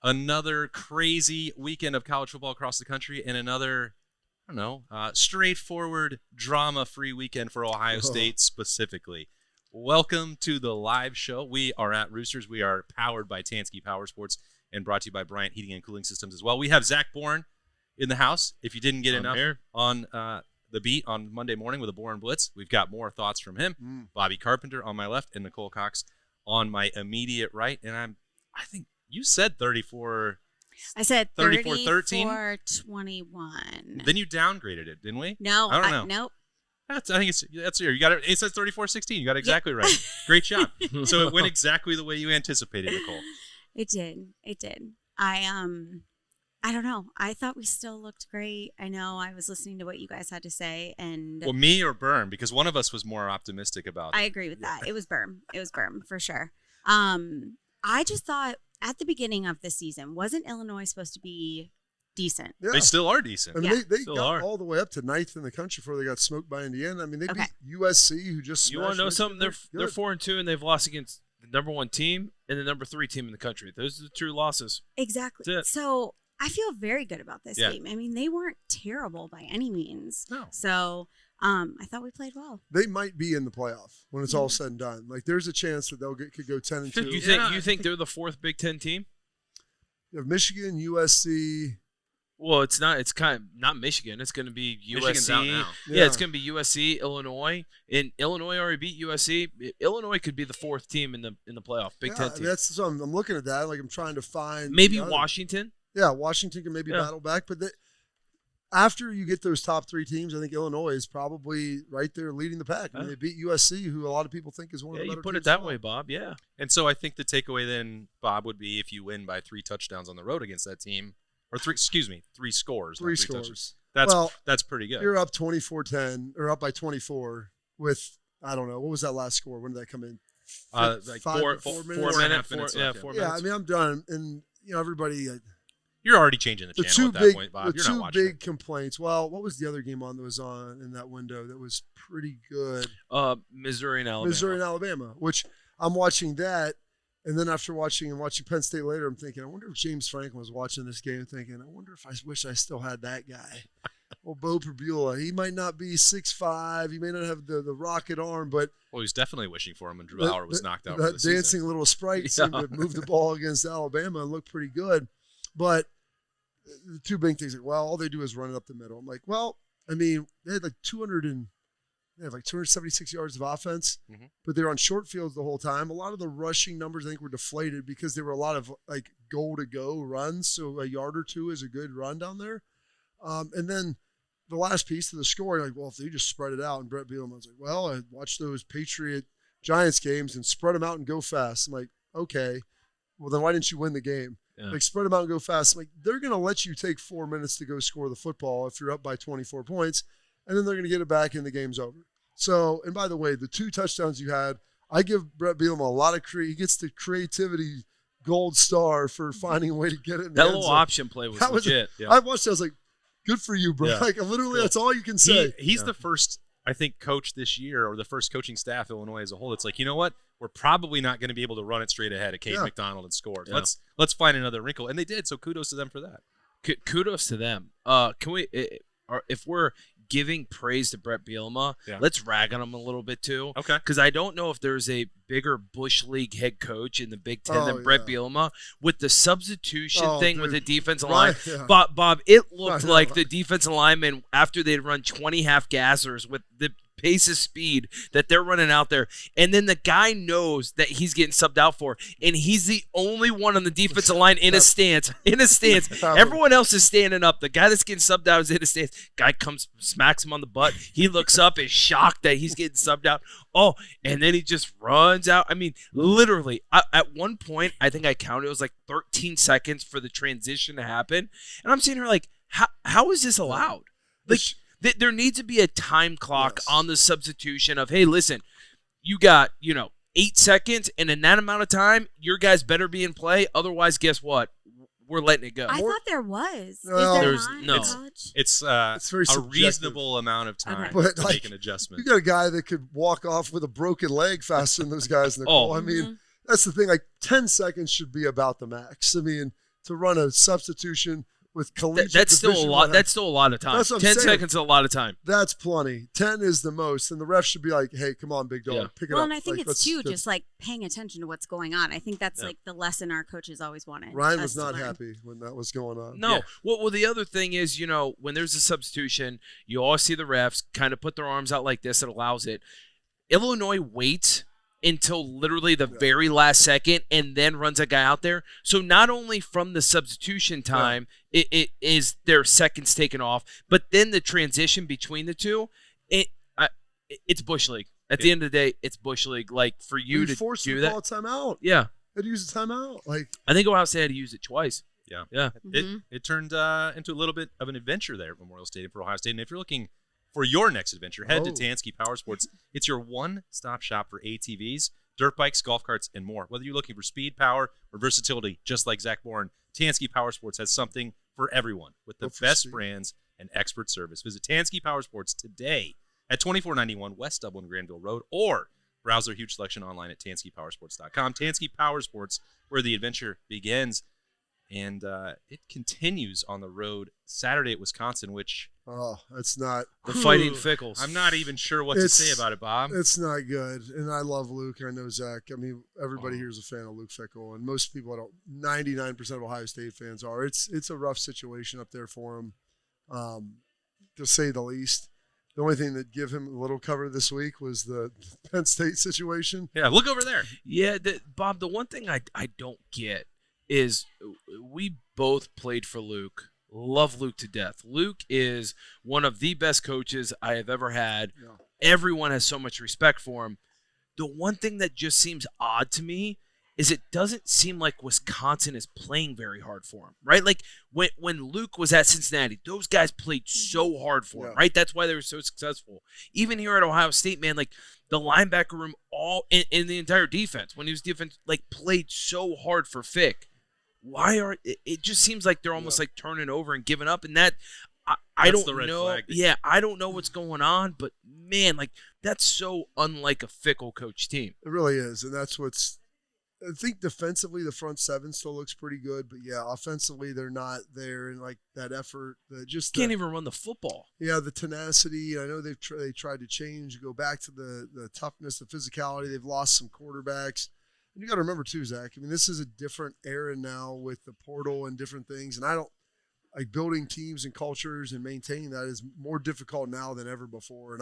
Another crazy weekend of college football across the country, and another, straightforward, drama-free weekend for Ohio State specifically. Welcome to the live show. We are at Roosters. We are powered by Tansky Power Sports and brought to you by Bryant Heating and Cooling Systems as well. We have Zach Boren in the house. If you didn't get enough on the beat on Monday morning with a Boren Blitz, we've got more thoughts from him. Bobby Carpenter on my left and Nicole Cox on my immediate right. And I think you said 34. I said 34-13. 21. Then you downgraded it, didn't we? No, I don't know. Nope. I think that's here. You got it. It says 34-16. You got it exactly right. Great job. So it went exactly the way you anticipated, Nicole. It did. I don't know. I thought we still looked great. I know I was listening to what you guys had to say, and well, me or Birm, because one of us was more optimistic about it. I agree with that. It was Birm. For sure. I just thought at the beginning of the season, wasn't Illinois supposed to be decent? Yeah. They still are decent. I mean, they got all the way up to 9th in the country before they got smoked by Indiana. I mean, they beat USC, who just smashed. You want to know something? They're 4-2, and they've lost against the number 1 team and the number 3 team in the country. Those are the true losses. Exactly. So I feel very good about this game. I mean, they weren't terrible by any means. No. So I thought we played well. They might be in the playoff when it's all said and done. Like, there's a chance that could go 10-2. You think they're the 4th Big Ten team? You have Michigan, USC. Well, it's not. It's kind of not Michigan. It's going to be Michigan's out USC. now. Yeah, it's going to be USC, Illinois, and Illinois already beat USC. Illinois could be the 4th team in the playoff, Big Ten team. That's so I'm looking at that. Like, I'm trying to find maybe Washington. Yeah, Washington can maybe battle back, but after you get those top 3 teams, I think Illinois is probably right there leading the pack. I mean, they beat USC, who a lot of people think is one of the better teams. You put it that way, Bob. Yeah. And so I think the takeaway then, Bob, would be if you win by 3 touchdowns on the road against that team, or 3 scores. 3 scores. That's pretty good. You're up 24-10, or up by 24 with, I don't know, what was that last score? When did that come in? Like 4 minutes. Yeah, I mean, I'm done. And, everybody – you're already changing the channel at that point, Bob. You're not watching. The 2 big complaints. Well, what was the other game that was on in that window that was pretty good? Missouri and Alabama. Which I'm watching that, and then after watching Penn State later, I'm thinking, I wonder if James Franklin was watching this game thinking, I wonder if I wish I still had that guy. Well, Bo Perbula, he might not be 6'5", he may not have the rocket arm, but well, he's definitely wishing for him when Drew Howard was knocked out. That for the dancing season. Little sprite seemed to move the ball against Alabama and look pretty good. But the 2 big things, all they do is run it up the middle. I'm like, well, I mean, they had like 276 yards of offense, but they were on short fields the whole time. A lot of the rushing numbers, I think, were deflated because there were a lot of like goal-to-go runs, so a yard or 2 is a good run down there. And then the last piece of the score, like, well, if they just spread it out, and Brett Bielema was like, well, I watched those Patriot-Giants games and spread them out and go fast. I'm like, okay, well, then why didn't you win the game? Yeah. Like, spread them out and go fast. I'm like, they're going to let you take 4 minutes to go score the football if you're up by 24 points, and then they're going to get it back and the game's over. So, and by the way, the 2 touchdowns you had, I give Brett Bielema a lot of he gets the creativity gold star for finding a way to get it in the end little zone. option play was legit. I watched it, I was like, good for you, bro. Yeah. Like, literally, that's all you can say. He's the first, I think, coach this year, or the first coaching staff, Illinois as a whole. It's like, you know what? We're probably not going to be able to run it straight ahead of Cade McDonald and score. Yeah. Let's find another wrinkle, and they did. So kudos to them for that. Kudos to them. Can we, if we're giving praise to Brett Bielema, let's rag on him a little bit too. Okay. Because I don't know if there's a bigger Bush League head coach in the Big Ten than Brett Bielema with the substitution thing with the defensive line. Yeah. Bob, it looked like the defensive linemen after they'd run 20 half gassers with the pace of speed that they're running out there, and then the guy knows that he's getting subbed out for, and he's the only one on the defensive line in a stance. Everyone else is standing up. The guy that's getting subbed out is in a stance. Guy comes, smacks him on the butt. He looks up, is shocked that he's getting subbed out. Oh, and then he just runs out. I mean, literally, at one point, I think I counted, it was like 13 seconds for the transition to happen, and I'm sitting here like, how is this allowed? Like, there needs to be a time clock on the substitution of, hey, listen, you got, 8 seconds, and in that amount of time, your guys better be in play. Otherwise, guess what? We're letting it go. I thought there was. No, Is there no. It's very a reasonable amount of time to make an adjustment. You got a guy that could walk off with a broken leg faster than those guys in the goal. I mean, that's the thing. Like, 10 seconds should be about the max. I mean, to run a substitution with collegiate That's still a Division lot. I. That's still a lot of time. That's what I'm 10 saying. seconds is a lot of time. That's plenty. 10 is the most, and the ref should be like, "Hey, come on, big dog, Yeah. pick it Well, up." and I think Like, it's too let's- just like paying attention to what's going on. I think that's Yeah. like the lesson our coaches always wanted. Ryan us was to not learn. happy when that was going on. No. Yeah. Well, the other thing is, when there's a substitution, you always see the refs kind of put their arms out like this. It allows it. Illinois waits until literally the very last second and then runs a guy out there. So not only from the substitution time, it is their seconds taken off, but then the transition between the two, it's Bush League. At the end of the day, it's Bush League. Like, for you to forced do to that. call a timeout. Yeah. Had to use a timeout. Like, I think Ohio State had to use it twice. Yeah. Yeah. It turned into a little bit of an adventure there at Memorial Stadium for Ohio State. And if you're looking for your next adventure, head to Tansky Power Sports. It's your one-stop shop for ATVs, dirt bikes, golf carts, and more. Whether you're looking for speed, power, or versatility, just like Zach Boren, Tansky Power Sports has something for everyone with the best speed. brands and expert service. Visit Tansky Power Sports today at 2491 West Dublin Granville Road, or browse their huge selection online at TanskyPowersports.com. Tansky Power Sports, where the adventure begins. And it continues on the road Saturday at Wisconsin, which it's not. The Fighting Fickles. I'm not even sure what to say about it, Bob. It's not good. And I love Luke. I know Zach. I mean, everybody here is a fan of Luke Fickle, and most people don't. 99% of Ohio State fans are. It's a rough situation up there for him, to say the least. The only thing that gave him a little cover this week was the Penn State situation. Yeah, look over there. Yeah, Bob, the one thing I don't get is we both played for Luke. Love Luke to death. Luke is one of the best coaches I have ever had. Yeah. Everyone has so much respect for him. The one thing that just seems odd to me is it doesn't seem like Wisconsin is playing very hard for him, right? Like when Luke was at Cincinnati, those guys played so hard for him, right? That's why they were so successful. Even here at Ohio State, man, like the linebacker room, all in the entire defense, when he was defense, like played so hard for Fick. Why are it just seems like they're almost like turning over and giving up, and that I don't the red know. flag. Yeah, I don't know what's going on, but man, like that's so unlike a Fickle coach team. It really is, and that's what's. I think defensively the front seven still looks pretty good, but yeah, offensively they're not there, and like that effort, Can't even run the football. Yeah, the tenacity. I know they tried to change, go back to the toughness, the physicality. They've lost some quarterbacks. And you got to remember too, Zach. I mean, this is a different era now with the portal and different things. And I don't like building teams and cultures and maintaining that is more difficult now than ever before. And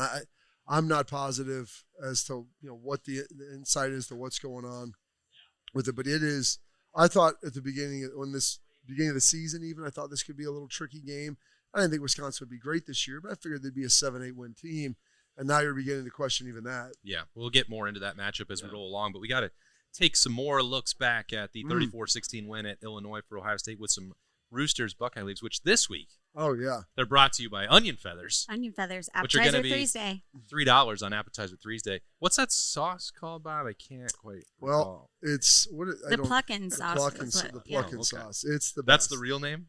I'm not positive as to what the insight is to what's going on with it. But it is. I thought at the beginning of the season, even I thought this could be a little tricky game. I didn't think Wisconsin would be great this year, but I figured they'd be a 7-8 win team. And now you're beginning to question even that. Yeah, we'll get more into that matchup as we roll along, but we got to take some more looks back at the 34-16 win at Illinois for Ohio State with some Roosters Buckeye leaves, which this week they're brought to you by Onion Feathers. Onion Feathers, which are going Appetizer to be Thursday. $3 on Appetizer Thursday. What's that sauce called, Bob? I can't quite recall. It's the Pluckin sauce. The Pluckin sauce. It's the best. That's the real name?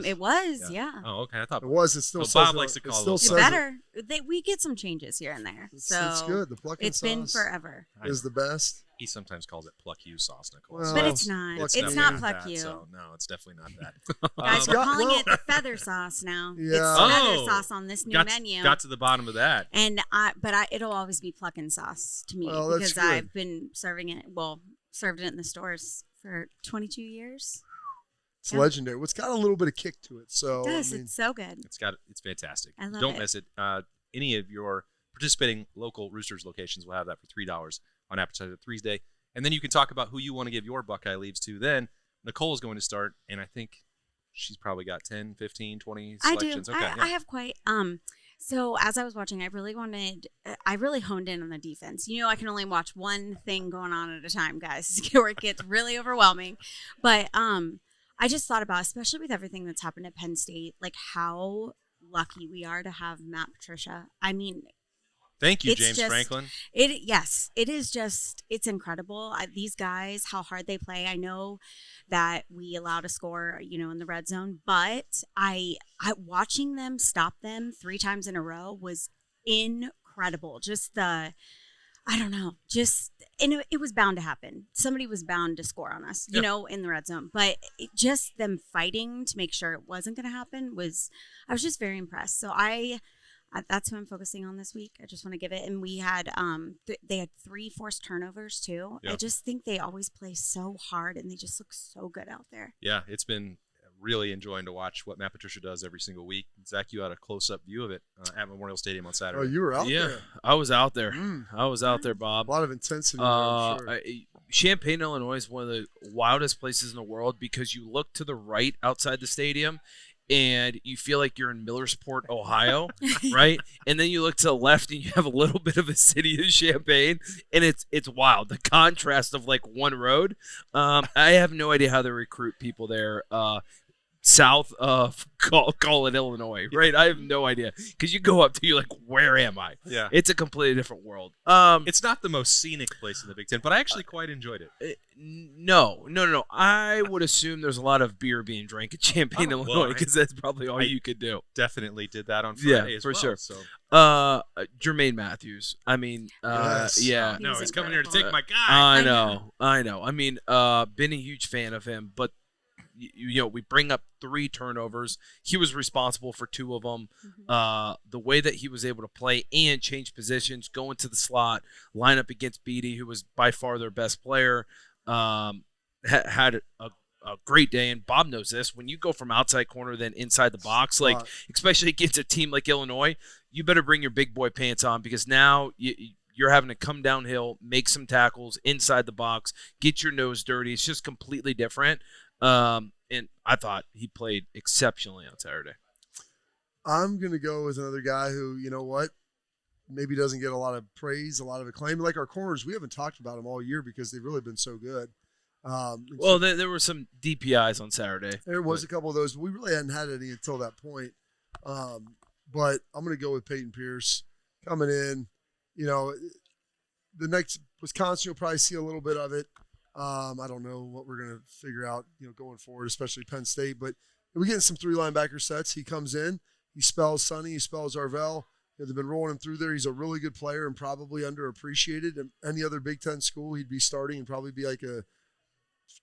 It was, yeah. Oh, okay. I thought it was. It still so says Bob likes to call it. it Still better. We get some changes here and there. It's So good. The Pluckin it's sauce been forever. is the best. He sometimes calls it Pluck You sauce, Nicole. Well, But it's not. It's definitely not that, Pluck You. So, no, it's definitely not that. Guys, we're calling it the feather sauce now. Yeah. It's feather Oh, sauce on this new menu. Got to the bottom of that. And it'll always be Pluckin sauce to me Well, that's because good. I've been served it in the stores for 22 years. It's legendary. It's got a little bit of kick to it. So It does. I mean, it's so good. It's fantastic. I love Don't it. miss it. Any of your participating local Roosters locations will have that for $3 on Appetizer Thursday. And then you can talk about who you want to give your Buckeye leaves to. Then Nicole is going to start, and I think she's probably got 10, 15, 20 selections. I do. I have quite. So as I was watching, I really honed in on the defense. I can only watch one thing going on at a time, guys, where it gets really overwhelming. But I just thought about, especially with everything that's happened at Penn State, like how lucky we are to have Matt Patricia. I mean, thank you, it's James just- Franklin. It is just, it's incredible. These guys, how hard they play. I know that we allowed a score, in the red zone, but I watching them stop them 3 times in a row was incredible. Just I don't know, and it was bound to happen. Somebody was bound to score on us, in the red zone. But just them fighting to make sure it wasn't going to happen I was just very impressed. So that's who I'm focusing on this week. I just want to give it. And we had, they had 3 forced turnovers too. Yeah. I just think they always play so hard and they just look so good out there. Yeah, it's been really enjoying to watch what Matt Patricia does every single week. Zach, you had a close-up view of it at Memorial Stadium on Saturday. Oh, you were out there? Yeah, I was out there. I was out there, Bob. A lot of intensity there, I'm sure. Champaign, Illinois is one of the wildest places in the world because you look to the right outside the stadium and you feel like you're in Millersport, Ohio, right? And then you look to the left and you have a little bit of a city of Champaign, and it's wild. The contrast of like one road. I have no idea how they recruit people there. South of call it Illinois, right? I have no idea because you go up to you're like, where am I? Yeah, it's a completely different world. It's not the most scenic place in the Big Ten, but I actually quite enjoyed it. No. I would assume there's a lot of beer being drank in Champaign, Illinois, because that's probably all you could do. Definitely did that on Friday as for well, sure. So. Jermaine Matthews. I mean, Yes. yeah. No, he's coming here to take my guy. I know. I mean, been a huge fan of him, but we bring up 3 turnovers. He was responsible for 2 of them. The way that he was able to play and change positions, go into the slot, line up against Beatty, who was by far their best player, had a great day. And Bob knows this. When you go from outside corner then inside the box, like especially against a team like Illinois, you better bring your big boy pants on because now you're having to come downhill, make some tackles inside the box, get your nose dirty. It's just completely different. And I thought he played exceptionally on Saturday. I'm going to go with another guy who, you know what, maybe doesn't get a lot of praise, a lot of acclaim. Like our corners, we haven't talked about them all year because they've really been so good. Well, there were some DPIs on Saturday. There was a couple of those, but we really hadn't had any until that point. But I'm going to go with Peyton Pierce coming in. The next Wisconsin, you'll probably see a little bit of it. I don't know what we're going to figure out, going forward, especially Penn State. But we're getting some 3 linebacker sets. He comes in. He spells Sonny. He spells Arvell. They've been rolling him through there. He's a really good player and probably underappreciated. And any other Big Ten school, he'd be starting and probably be like a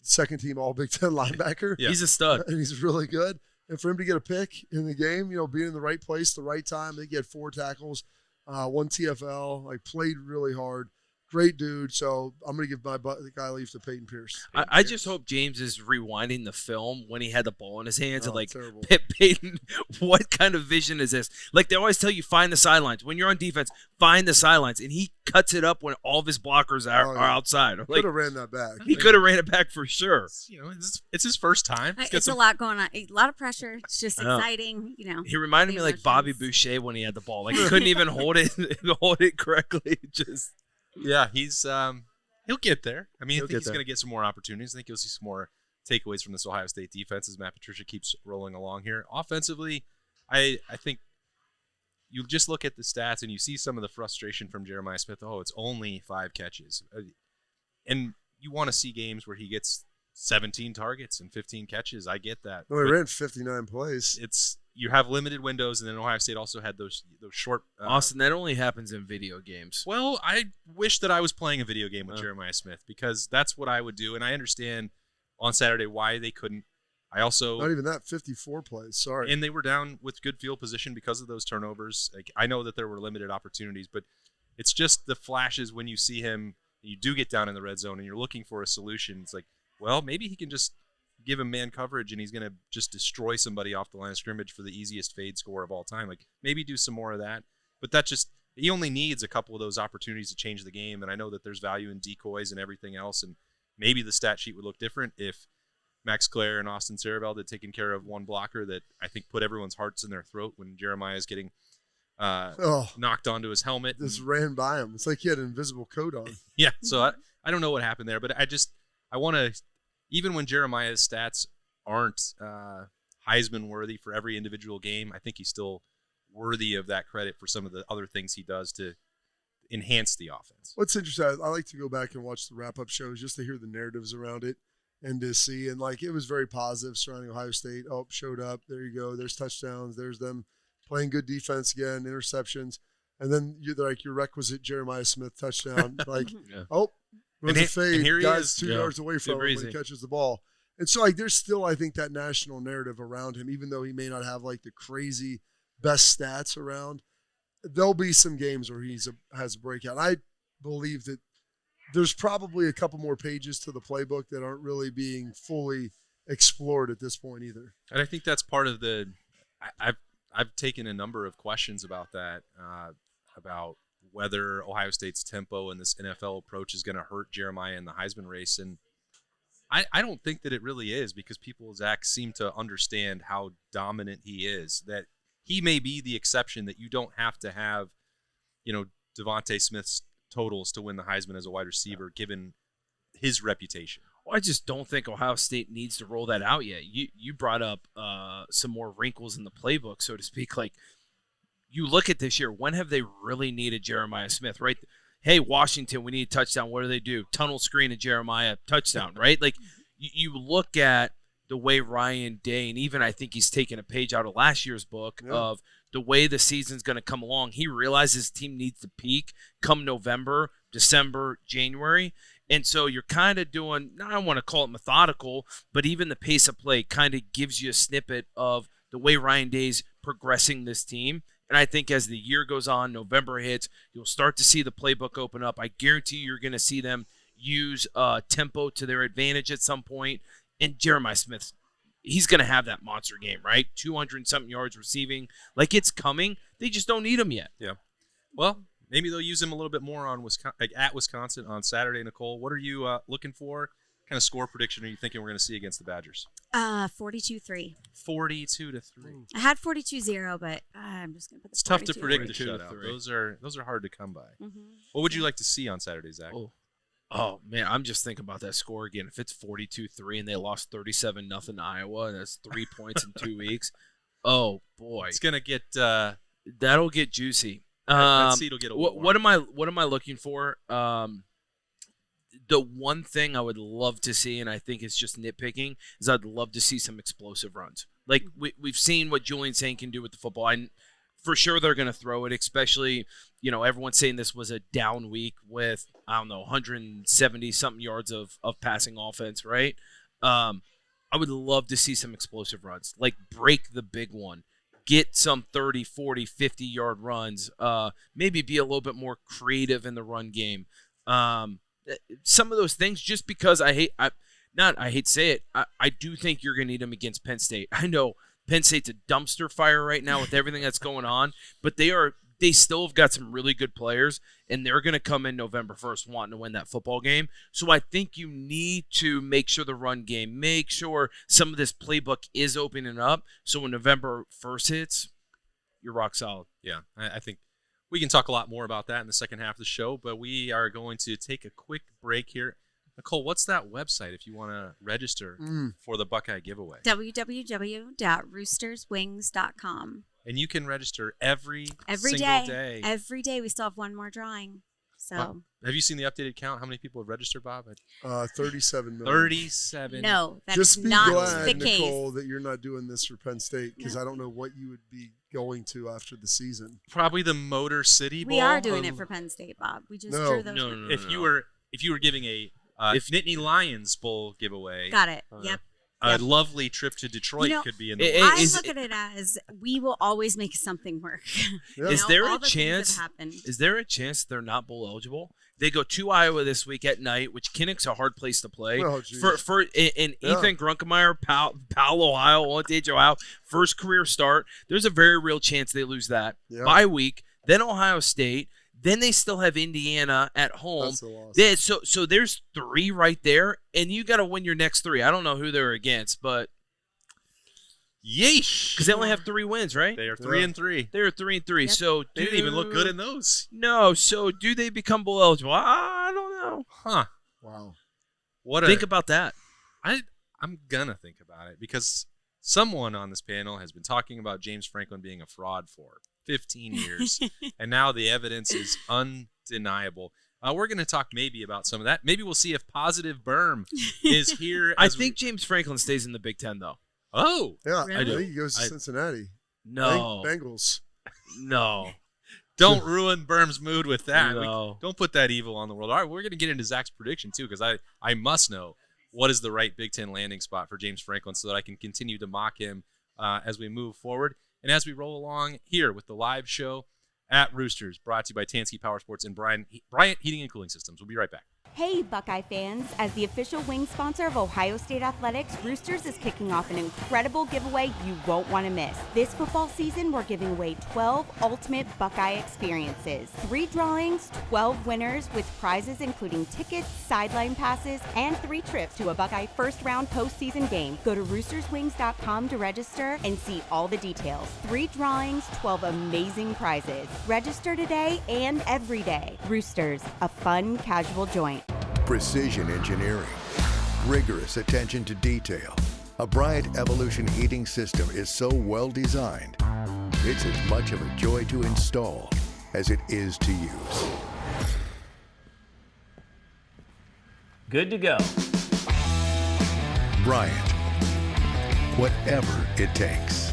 second-team All-Big Ten linebacker. Yeah. He's a stud. And he's really good. And for him to get a pick in the game, being in the right place, the right time, I think he had 4 tackles, 1 TFL, played really hard. Great dude. So I'm going to give my guy leave to Peyton Pierce. I just hope James is rewinding the film when he had the ball in his hands and terrible. Peyton, what kind of vision is this? Like they always tell you, find the sidelines. When you're on defense, find the sidelines. And he cuts it up when all of his blockers are outside. Could have ran that back. He could have ran it back for sure. It's his first time. It's a lot going on. A lot of pressure. It's just exciting. He reminded me like Bobby Boucher when he had the ball. Like he couldn't even hold it correctly. Just. Yeah, he'll get there. I mean, I think he's going to get some more opportunities. I think you'll see some more takeaways from this Ohio State defense as Matt Patricia keeps rolling along here. Offensively, I think you just look at the stats and you see some of the frustration from Jeremiah Smith. Oh, it's only 5 catches. And you want to see games where he gets 17 targets and 15 catches. I get that. Well, he ran 59 plays. You have limited windows, and then Ohio State also had those short. Austin, that only happens in video games. Well, I wish that I was playing a video game with Jeremiah Smith because that's what I would do, and I understand on Saturday why they couldn't. I also not even that 54 plays. Sorry, and they were down with good field position because of those turnovers. Like I know that there were limited opportunities, but it's just the flashes when you see him. You do get down in the red zone, and you're looking for a solution. It's like, well, maybe he can just give him man coverage and he's going to just destroy somebody off the line of scrimmage for the easiest fade score of all time. Like maybe do some more of that, but he only needs a couple of those opportunities to change the game. And I know that there's value in decoys and everything else. And maybe the stat sheet would look different if Max Clare and Austin Sarabeld had taken care of one blocker that I think put everyone's hearts in their throat when Jeremiah is getting knocked onto his helmet. Just ran by him. It's like he had an invisible coat on. Yeah. So I don't know what happened there, but I want to, even when Jeremiah's stats aren't Heisman worthy for every individual game, I think he's still worthy of that credit for some of the other things he does to enhance the offense. What's interesting, I like to go back and watch the wrap-up shows just to hear the narratives around it and to see. And, it was very positive surrounding Ohio State. Oh, showed up. There you go. There's touchdowns. There's them playing good defense again, interceptions. And then you're like your requisite Jeremiah Smith touchdown. Like, Yeah. oh, runs a and fade. here he Guy's is. 2 Yeah. yards away from him when breezy. he catches the ball. And so, like, there's still, I think, that national narrative around him, even though he may not have, like, the crazy best stats around. There'll be some games where has a breakout. I believe that there's probably a couple more pages to the playbook that aren't really being fully explored at this point either. And I think that's part of I've taken a number of questions about that, about whether Ohio State's tempo and this NFL approach is going to hurt Jeremiah in the Heisman race. And I don't think that it really is, because people, Zach, seem to understand how dominant he is, that he may be the exception, that you don't have to have, Devontae Smith's totals to win the Heisman as a wide receiver, given his reputation. Well, I just don't think Ohio State needs to roll that out yet. You brought up some more wrinkles in the playbook, so to speak. Like, you look at this year, when have they really needed Jeremiah Smith, right? Hey, Washington, we need a touchdown. What do? Tunnel screen of Jeremiah, touchdown, right? Like, you look at the way Ryan Day, and even I think he's taken a page out of last year's book of the way the season's going to come along. He realizes his team needs to peak come November, December, January. And so you're kind of doing, I don't want to call it methodical, but even the pace of play kind of gives you a snippet of the way Ryan Day's progressing this team. And I think as the year goes on, November hits, you'll start to see the playbook open up. I guarantee you're going to see them use tempo to their advantage at some point. And Jeremiah Smith, he's going to have that monster game, right? 200-something yards receiving. Like, it's coming. They just don't need him yet. Yeah. Well, maybe they'll use him a little bit more on at Wisconsin on Saturday. Nicole, what are you looking for? What kind of score prediction are you thinking we're going to see against the Badgers? 42-3. 42-3. I had 42-0, but I'm just going to put the It's tough to 42. predict a 42 to shutout. 3. Those are hard to come by. Mm-hmm. What would you like to see on Saturday, Zach? Oh, man, I'm just thinking about that score again. If it's 42-3 and they lost 37-0 to Iowa, and that's 3 points in 2 weeks, oh, boy. It's going to get That'll get juicy. that seed will get a little What am I looking for? The one thing I would love to see, and I think it's just nitpicking, is I'd love to see some explosive runs. Like, we've seen what Julian Saint can do with the football. And for sure they're going to throw it, especially, everyone's saying this was a down week with, 170-something yards of passing offense, right? I would love to see some explosive runs. Like, break the big one. Get some 30, 40, 50-yard runs. Maybe be a little bit more creative in the run game. Some of those things, just because I hate to say it, I do think you're going to need them against Penn State. I know Penn State's a dumpster fire right now with everything that's going on, but they still have got some really good players, and they're going to come in November 1st wanting to win that football game. So I think you need to make sure the run game, make sure some of this playbook is opening up, so when November 1st hits, you're rock solid. Yeah, I think we can talk a lot more about that in the second half of the show, but we are going to take a quick break here. Nicole, what's that website if you want to register for the Buckeye giveaway? www.roosterswings.com. And you can register every Every single day. day. Every day. We still have one more drawing. So Have you seen the updated count? How many people have registered, Bob? 37 million. 37. no, that's Just be not glad, the case. Nicole, that you're not doing this for Penn State, because I don't know what you would be going to after the season. Probably the Motor City Bowl. We are doing it for Penn State, Bob. We just drew those. No. If you were giving a Nittany Lions Bowl giveaway, Got it. Yep. a lovely trip to Detroit could be in the I look at it as we will always make something work. Yeah. Is there all a the things chance? that happen. Is there a chance they're not bowl eligible? They go to Iowa this week at night, which Kinnick's a hard place to play. Oh, geez. for Ethan Grunkemeyer, Powell, Ohio, Orange, Ohio, first career start. There's a very real chance they lose that bye week. Then Ohio State. Then they still have Indiana at home. That's a loss. So there's 3 right there, and you got to win your next 3. I don't know who they're against, but yeesh, because they only have 3 wins, right? They are 3-3. They're 3-3. Yep. So They didn't even look good in those. No. So do they become bowl eligible? I don't know. Huh. Wow. Think about that. I'm gonna think about it, because someone on this panel has been talking about James Franklin being a fraud for 15 years, and now the evidence is undeniable. We're going to talk maybe about some of that. Maybe we'll see if Positive Berm is here. I think James Franklin stays in the Big Ten, though. Oh. Yeah, Really? I think he goes to Cincinnati. No. Bengals. No. Don't ruin Birm's mood with that. No. Don't put that evil on the world. All right, we're going to get into Zach's prediction, too, because I must know what is the right Big Ten landing spot for James Franklin so that I can continue to mock him as we move forward. And as we roll along here with the live show at Roosters, brought to you by Tansky Power Sports and Bryant Heating and Cooling Systems. We'll be right back. Hey, Buckeye fans. As the official wing sponsor of Ohio State Athletics, Roosters is kicking off an incredible giveaway you won't want to miss. This football season, we're giving away 12 ultimate Buckeye experiences. 3 drawings, 12 winners with prizes including tickets, sideline passes, and 3 trips to a Buckeye first-round postseason game. Go to roosterswings.com to register and see all the details. 3 drawings, 12 amazing prizes. Register today and every day. Roosters, a fun, casual joint. Precision engineering, rigorous attention to detail. A Bryant Evolution heating system is so well designed, it's as much of a joy to install as it is to use. Good to go. Bryant, whatever it takes.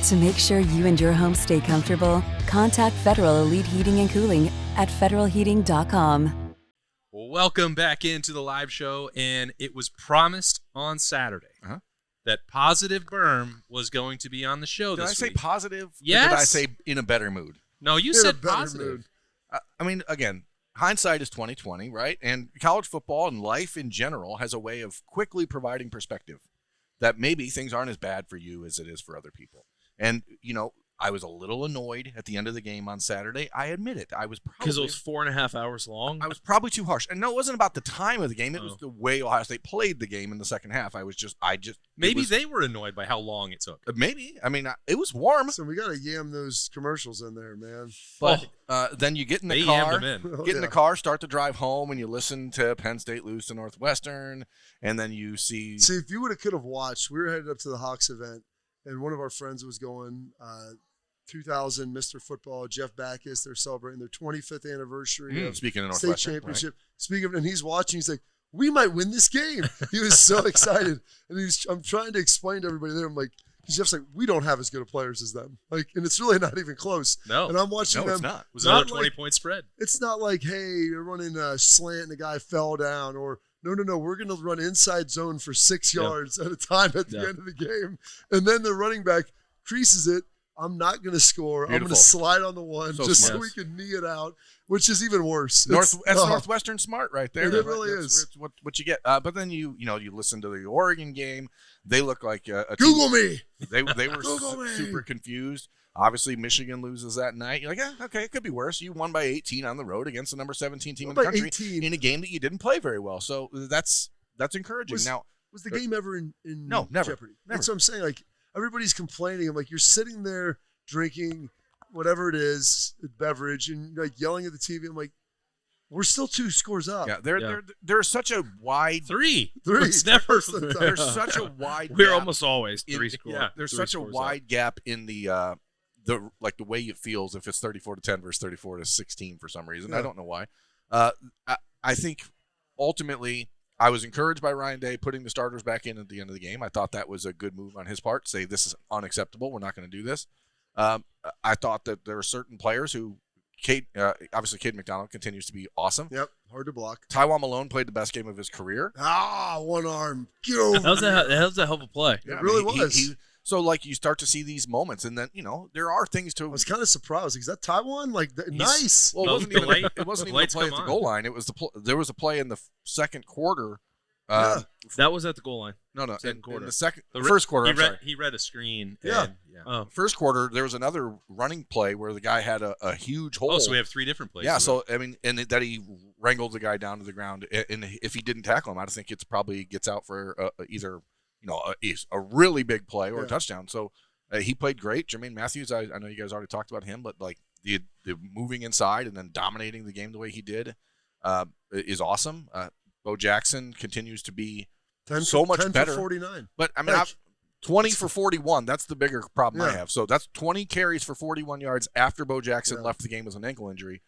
To make sure you and your home stay comfortable, contact Federal Elite Heating and Cooling at federalheating.com. Welcome back into the live show, and it was promised on Saturday that Positive Birm was going to be on the show Did this I say week. positive? Yes. Or did I say in a better mood? No, you In a said better positive. mood. I mean, again, hindsight is 20/20, right? And college football and life in general has a way of quickly providing perspective that maybe things aren't as bad for you as it is for other people. And, I was a little annoyed at the end of the game on Saturday. I admit it. I was Because it probably was 4.5 hours long. I was probably too harsh. And no, it wasn't about the time of the game. It was the way Ohio State played the game in the second half. Maybe they were annoyed by how long it took. Maybe. I mean, it was warm. So we got to yam those commercials in there, man. But then you get in the They car. yammed them in. Get in the car, start the drive home, and you listen to Penn State lose to Northwestern, and then you see. See, if you could have watched, we were headed up to the Hawks event, and one of our friends was going. 2000 Mr. Football, Jeff Backus. They're celebrating their 25th anniversary of Speaking of state Northwestern, championship. Speaking of, and he's watching. He's like, "We might win this game." He was so excited, and I'm trying to explain to everybody there. I'm like, because Jeff's like, "We don't have as good of players as them." Like, and it's really not even close. No. And I'm watching them. It's not. It was another like- 20-point spread. It's not like, hey, you're running a slant and the guy fell down, or no, we're going to run inside zone for 6 yards at a time at the end of the game. And then the running back creases it. I'm not going to score. Beautiful. I'm going to slide on the one So just smart. so we can knee it out, which is even worse. That's Oh, Northwestern smart right there. It really is. It's what you get. But then you listen to the Oregon game. They look like a Google team. me. They were Google me. super confused. Obviously, Michigan loses that night. You're like, okay, it could be worse. You won by 18 on the road against the number 17 team in the By country 18. in a game that you didn't play very well. So that's encouraging. Was the game ever in No, never. jeopardy? Never. That's what I'm saying. Like, everybody's complaining. I'm like, you're sitting there drinking whatever it is, a beverage, and like yelling at the TV. I'm like, we're still 2 scores up. Yeah, there's such a wide Three. Three. It's never. there's such a wide We're gap almost always in- 3 scores. yeah, there's 3 such a scores wide gap in the way it feels if it's 34-10 versus 34-16 for some reason. Yeah. I don't know why. I think ultimately I was encouraged by Ryan Day putting the starters back in at the end of the game. I thought that was a good move on his part. Say this is unacceptable. We're not going to do this. I thought that there were certain players who, obviously Cade McDonald continues to be awesome. Yep, hard to block. Taiwan Malone played the best game of his career. One arm. Get over. That was a hell of a play. It really was. So like you start to see these moments, and then there are things to. I was kind of surprised. Is that Taiwan? Nice. Well, it wasn't The even light- it wasn't the even a lights play at come the on. goal line. It was there was a play in the second quarter. That was at the goal line. No, Second in quarter. the first quarter. I'm sorry. He read a screen. Yeah. and- Oh, First quarter, there was another running play where the guy had a huge hole. Oh, so we have 3 different plays. yeah. So I mean, and that he wrangled the guy down to the ground. And if he didn't tackle him, I think it's probably gets out for either a really big play or a touchdown. So he played great. Jermaine Matthews, I know you guys already talked about him, but like the moving inside and then dominating the game the way he did is awesome. Bo Jackson continues to be 10 so much 10 better. For 49. But I mean, Heck. 20 for 41. That's the bigger problem I Yeah. have. So that's 20 carries for 41 yards after Bo Jackson left the game with an ankle injury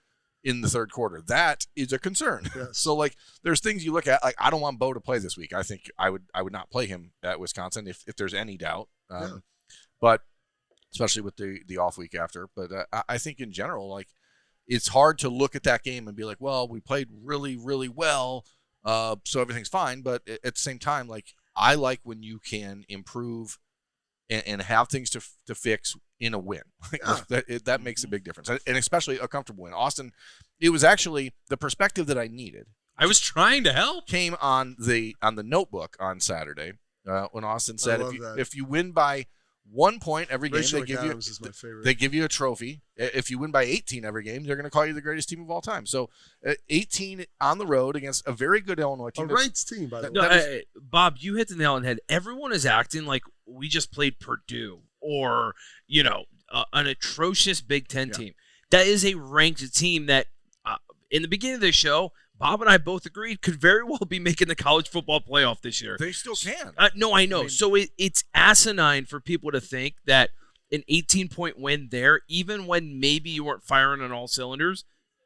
in the third quarter. That is a concern. Yes. So like, there's things you look at. Like, I don't want Bo to play this week. I think I would not play him at Wisconsin if there's any doubt. But especially with the off week after. But I think in general, like, it's hard to look at that game and be like, well, we played really, really well, so everything's fine. But at the same time, like, I like when you can improve and have things to fix in a win. That makes a big difference, and especially a comfortable win. Austin, it was actually the perspective that I needed. I was trying to help. Came on the notebook on Saturday when Austin said, if you win by 1 point every game, they give you a trophy. If you win by 18 every game, they're going to call you the greatest team of all time. So 18 on the road against a very good Illinois team. A ranked team, by the way. Bob, you hit the nail on the head. Everyone is acting like we just played Purdue or, an atrocious Big Ten team. That is a ranked team that in the beginning of the show, Bob and I both agreed could very well be making the college football playoff this year. They still can. No, I know. So it's asinine for people to think that an 18-point win there, even when maybe you weren't firing on all cylinders,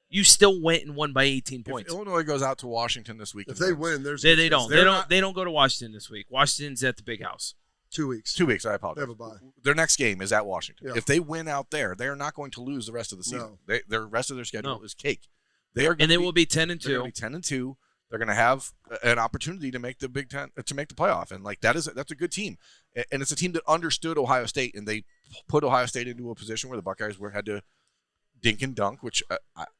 you still went and won by 18 points. If Illinois goes out to Washington this week, if they win, there's they don't go to Washington this week. Washington's at the Big House. 2 weeks. 2 weeks. I apologize. They have a bye. Their next game is at Washington. Yeah. If they win out there, they are not going to lose the rest of the season. No. The rest of their schedule is cake. They will be 10-2. They're going to be 10-2. They're going to have an opportunity to make the Big Ten, to make the playoff, and like that's a good team, and it's a team that understood Ohio State, and they put Ohio State into a position where the Buckeyes had to dink and dunk, which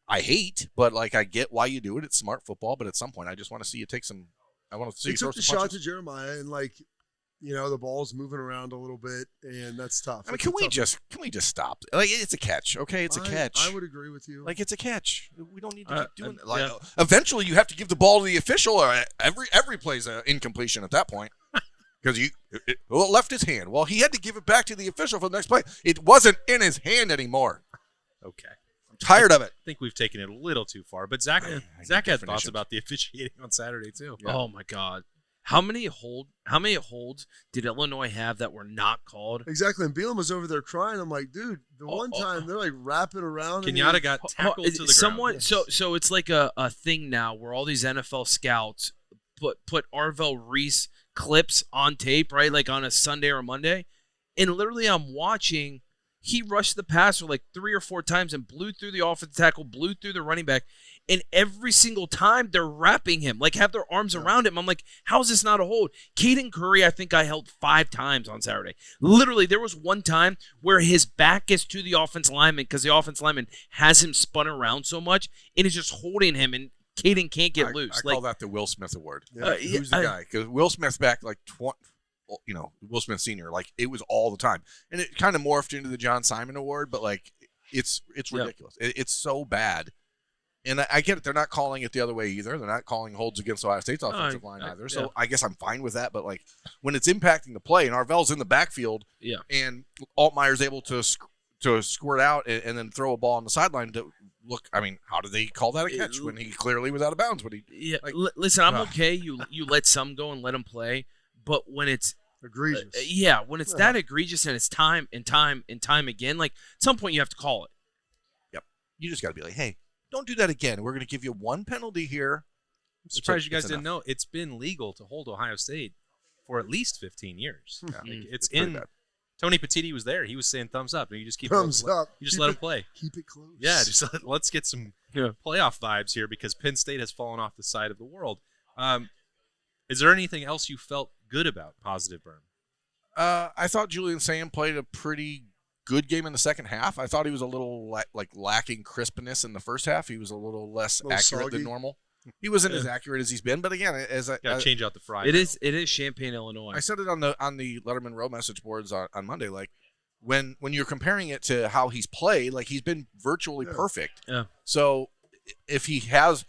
I hate, but like I get why you do it. It's smart football, but at some point I just want to see you take some. I want to see you throw some punches. Shot to Jeremiah, and like, the ball's moving around a little bit, and that's tough. I mean, can we just stop? Like, it's a catch, okay? It's a catch. I would agree with you. Like, it's a catch. We don't need to keep doing that. Like, eventually, you have to give the ball to the official. Or every play's an incompletion at that point because it left his hand. Well, he had to give it back to the official for the next play. It wasn't in his hand anymore. Okay. I'm tired of it. I think we've taken it a little too far. But Zach had thoughts about the officiating on Saturday too. Yeah. Oh my God. How many holds did Illinois have that were not called? Exactly. And Bielema was over there crying. I'm like, dude, one time they're like wrapping around. Kenyatta got tackled to the ground. So it's like a thing now where all these NFL scouts put Arvell Reese clips on tape, right? Like on a Sunday or a Monday. And literally I'm watching, he rushed the passer like 3 or 4 times and blew through the offensive tackle, blew through the running back. And every single time they're wrapping him, like have their arms around him. I'm like, how is this not a hold? Caden Curry, I think I held 5 times on Saturday. Literally, there was one time where his back gets to the offensive lineman because the offensive lineman has him spun around so much and is just holding him, and Caden can't get loose. I call that the Will Smith Award. Who's the guy? Because Will Smith's back like 20. Will Smith Sr., like it was all the time. And it kind of morphed into the John Simon Award, but like it's ridiculous. It's so bad. And I get it. They're not calling it the other way either. They're not calling holds against Ohio State's offensive line either. So I guess I'm fine with that. But like when it's impacting the play and Arvell's in the backfield and Altmaier's able to squirt out and then throw a ball on the sideline to look, I mean, how do they call that a catch when he clearly was out of bounds? Listen, I'm okay. You let some go and let them play. But when it's egregious. When it's that egregious and it's time and time and time again, like at some point you have to call it. Yep. You just got to be like, hey, don't do that again. We're going to give you 1 penalty here. I'm surprised you guys didn't know it's been legal to hold Ohio State for at least 15 years. Yeah, it's in. Bad. Tony Petitti was there. He was saying thumbs up. And you just keep thumbs up. You just let him play. Keep it close. Yeah, just let's get some playoff vibes here because Penn State has fallen off the side of the world. Is there anything else you felt good about, positive, Birm? I thought Julian Sam played a pretty good game in the second half. I thought he was a little lacking crispness in the first half. He was a little less accurate than normal. He wasn't as accurate as he's been, but again, gotta change out the fry. It is Champaign, Illinois. I said it on the Letterman Row message boards on Monday. Like when you're comparing it to how he's played, like he's been virtually perfect. Yeah. So if he has.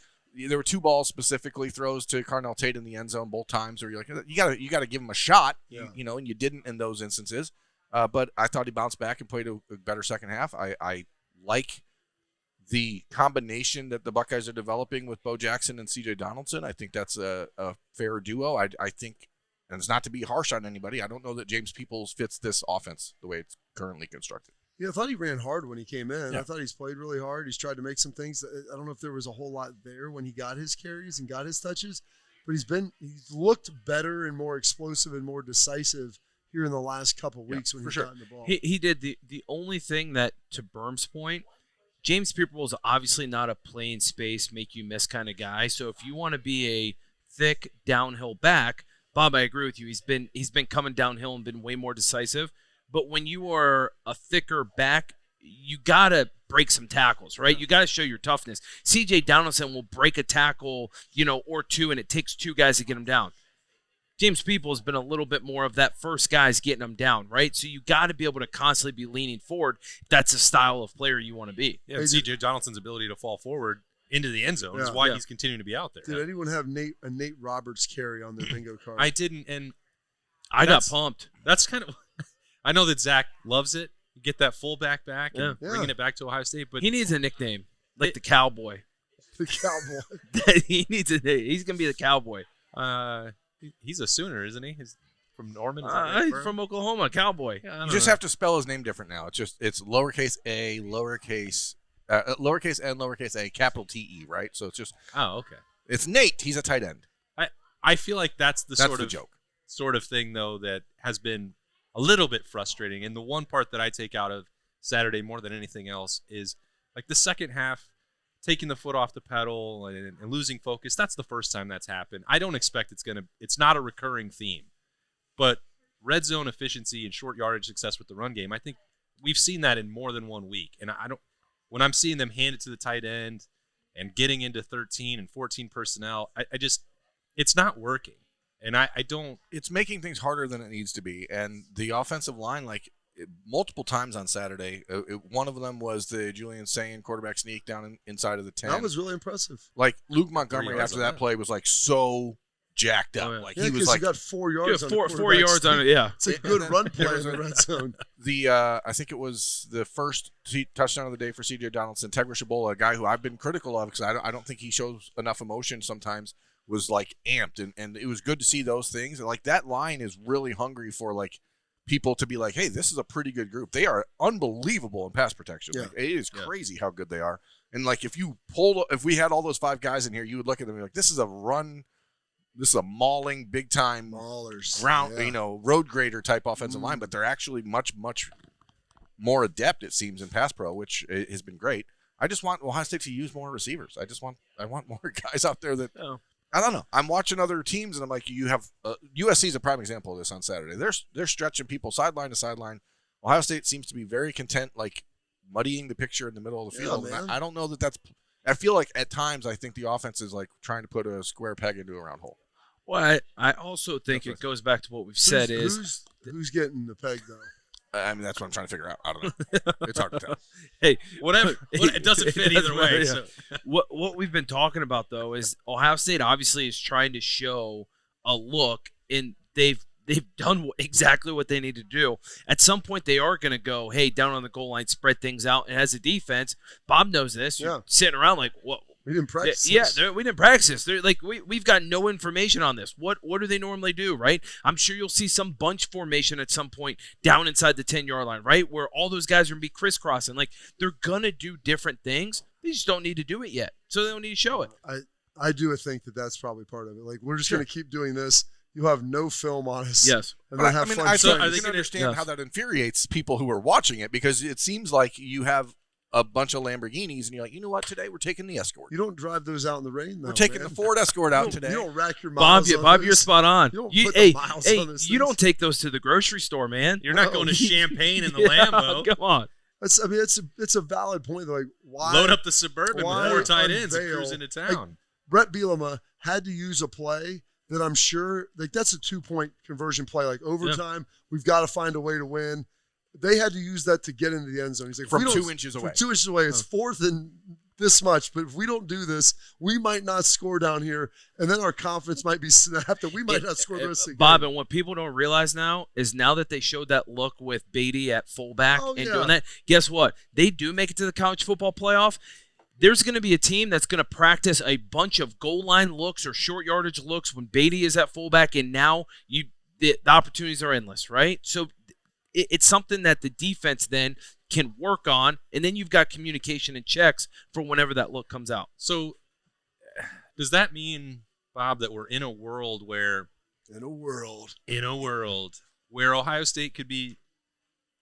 There were 2 balls specifically throws to Carnell Tate in the end zone both times, or you're like, you got to give him a shot, and you didn't in those instances. But I thought he bounced back and played a better second half. I like the combination that the Buckeyes are developing with Bo Jackson and C.J. Donaldson. I think that's a fair duo. I think, and it's not to be harsh on anybody, I don't know that James Peoples fits this offense the way it's currently constructed. Yeah, I thought he ran hard when he came in. Yeah. I thought he's played really hard. He's tried to make some things. I don't know if there was a whole lot there when he got his carries and got his touches, but he's looked better and more explosive and more decisive here in the last couple of weeks when he's sure. gotten the ball. He did. The only thing that, to Birm's point, James Pierpont is obviously not a play in space, make you miss kind of guy. So if you want to be a thick downhill back, Bob, I agree with you. He's been coming downhill and been way more decisive. But when you are a thicker back, you gotta break some tackles, right? You gotta show your toughness. C.J. Donaldson will break a tackle, or two, and it takes two guys to get him down. James Peoples has been a little bit more of that first guy's getting him down, right? So you got to be able to constantly be leaning forward. That's the style of player you want to be. Yeah, C.J. Donaldson's ability to fall forward into the end zone is why he's continuing to be out there. Did anyone have a Nate Roberts carry on their bingo card? I didn't, and I got pumped. That's kind of – I know that Zach loves it. You get that fullback back and bringing it back to Ohio State. But he needs a nickname, like the Cowboy. The Cowboy. He needs a name. He's going to be the Cowboy. He's a Sooner, isn't he? He's from Norman. He's from Oklahoma, Cowboy. You just have to spell his name different now. It's lowercase a, lowercase n, lowercase a, capital T-E, right? So it's just okay. It's Nate. He's a tight end. I feel like that's the joke. Sort of thing though that has been a little bit frustrating. And the one part that I take out of Saturday more than anything else is like the second half. Taking the foot off the pedal and losing focus, that's the first time that's happened. I don't expect it's not a recurring theme. But red zone efficiency and short yardage success with the run game, I think we've seen that in more than 1 week. And when I'm seeing them hand it to the tight end and getting into 13 and 14 personnel, it's not working. And I don't. It's making things harder than it needs to be. And the offensive line, multiple times on Saturday. One of them was the Julian Sayin quarterback sneak down inside of the 10. That was really impressive. Like Luke Montgomery after that play was so jacked up. Oh, yeah. Like he was like he got 4 yards. Yeah, four yards on it. Yeah, it's a good run play in the red zone. I think it was the first touchdown of the day for C.J. Donaldson. Tegra Shabola, a guy who I've been critical of because I don't think he shows enough emotion sometimes, was amped, and it was good to see those things. And that line is really hungry for people to be like, hey, this is a pretty good group. They are unbelievable in pass protection. Yeah. It is crazy how good they are. And if we had all those 5 guys in here, you would look at them and be like, this is a mauling, big time maulers, road grader type offensive line, but they're actually much, much more adept, it seems, in pass pro, which has been great. I just want Ohio State to use more receivers. I want more guys out there that I don't know. I'm watching other teams, and I'm like, you have USC is a prime example of this on Saturday. They're stretching people sideline to sideline. Ohio State seems to be very content, muddying the picture in the middle of the field. And I don't know that's. I feel like at times I think the offense is trying to put a square peg into a round hole. Well, I also think it goes back to what we've said who's getting the peg though. I mean, that's what I'm trying to figure out. I don't know. It's hard to tell. Hey, whatever. It doesn't fit either way. Yeah. So. What we've been talking about though is Ohio State obviously is trying to show a look, and they've done exactly what they need to do. At some point, they are going to go, hey, down on the goal line, spread things out. And as a defense, Bob knows this. You're sitting around what? We didn't practice. We didn't practice. They're we've got no information on this. What do they normally do, right? I'm sure you'll see some bunch formation at some point down inside the 10-yard line, right, where all those guys are going to be crisscrossing. They're going to do different things. They just don't need to do it yet, so they don't need to show it. I do think that's probably part of it. We're just going to keep doing this. You'll have no film on us. Yes. And then have fun. I can understand how that infuriates people who are watching it because it seems like you have a bunch of Lamborghinis, and you're like, you know what? Today we're taking the Escort. You don't drive those out in the rain, though. We're taking the Ford Escort out today. You don't rack your miles. Bob, you're spot on. You don't you don't take those to the grocery store, man. You're not going to Champagne in the Lambo. Come on. It's a valid point. Why load up the Suburban with 4 tight ends and cruise into town? Brett Bielema had to use a play that I'm sure that's a 2-point conversion play. Overtime, we've got to find a way to win. They had to use that to get into the end zone. He's like, from 2 inches away. From 2 inches away. It's 4th and this much, but if we don't do this, we might not score down here, and then our confidence might be snapped, and we might not score the rest of the game. Bob, and what people don't realize now is now that they showed that look with Beatty at fullback doing that, guess what? They do make it to the college football playoff. There's going to be a team that's going to practice a bunch of goal line looks or short yardage looks when Beatty is at fullback, and now the opportunities are endless, right? So it's something that the defense then can work on, and then you've got communication and checks for whenever that look comes out. So does that mean, Bob, that we're in a world where where Ohio State could be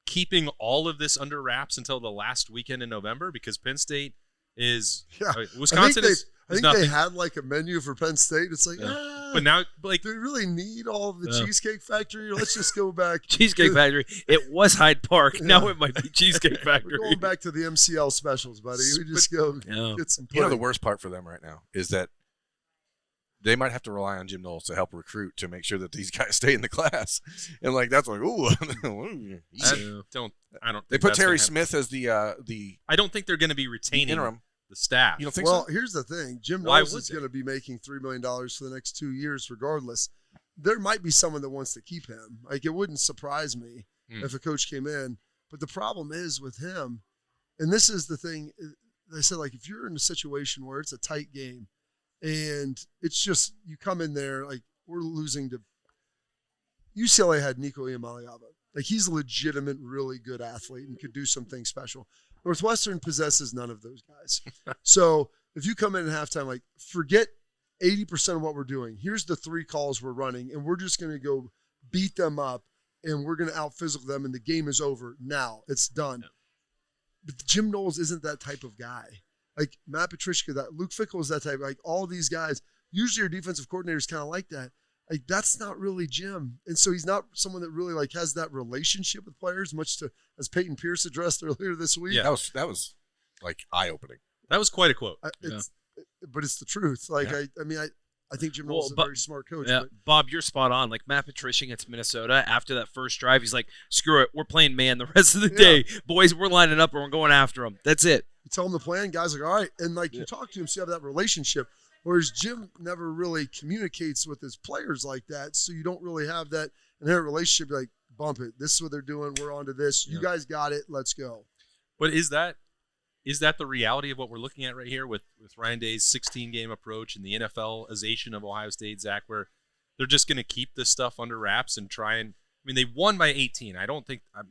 keeping all of this under wraps until the last weekend in November? Because Penn State is Wisconsin I think they had like a menu for Penn State. It's like, but now, like, do we really need all of the Cheesecake Factory? Let's just go back. Cheesecake Factory. It was Hyde Park. Now it might be Cheesecake Factory. We're going back to the MCL specials, buddy. We just go get some pudding. The worst part for them right now is that they might have to rely on Jim Knowles to help recruit to make sure that these guys stay in the class. And like that's like, ooh, I don't. They put Terry Smith as the. I don't think they're going to be retaining interim. The staff. You don't think so? Well, here's the thing. Jim Knowles is going to be making $3 million for the next 2 years regardless. There might be someone that wants to keep him. Like, it wouldn't surprise me if a coach came in. But the problem is with him, and this is the thing, they said, like, if you're in a situation where it's a tight game and it's just, you come in there, like, we're losing to – UCLA had Nico Iamaleava. Like, he's a legitimate, really good athlete and could do something special. Northwestern possesses none of those guys. So if you come in at halftime, like, forget 80% of what we're doing. Here's the 3 calls we're running, and we're just going to go beat them up, and we're going to out-physical them, and the game is over now. It's done. Yeah. But Jim Knowles isn't that type of guy. Like, Matt Patricia, that Luke Fickell is that type. Like, all these guys, usually your defensive coordinator is kind of like that. Like, that's not really Jim. And so he's not someone that really, like, has that relationship with players, much to, as Peyton Pierce addressed earlier this week. Yeah, that was like, eye-opening. That was quite a quote. But it's the truth. Like, I think Jim Knowles is a very smart coach. Yeah, Bob, you're spot on. Like, Matt Patricia against Minnesota, after that first drive, he's like, screw it, we're playing man the rest of the day. Boys, we're lining up and we're going after them. That's it. You tell him the plan, guys are like, all right. And, like, you talk to him, so you have that relationship. Whereas Jim never really communicates with his players like that, so you don't really have that inherent relationship. Like, bump it. This is what they're doing. We're on to this. You guys got it. Let's go. But is that the reality of what we're looking at right here with Ryan Day's 16-game approach and the NFLization of Ohio State, Zach, where they're just going to keep this stuff under wraps and try and – I mean, they won by 18. I don't think – I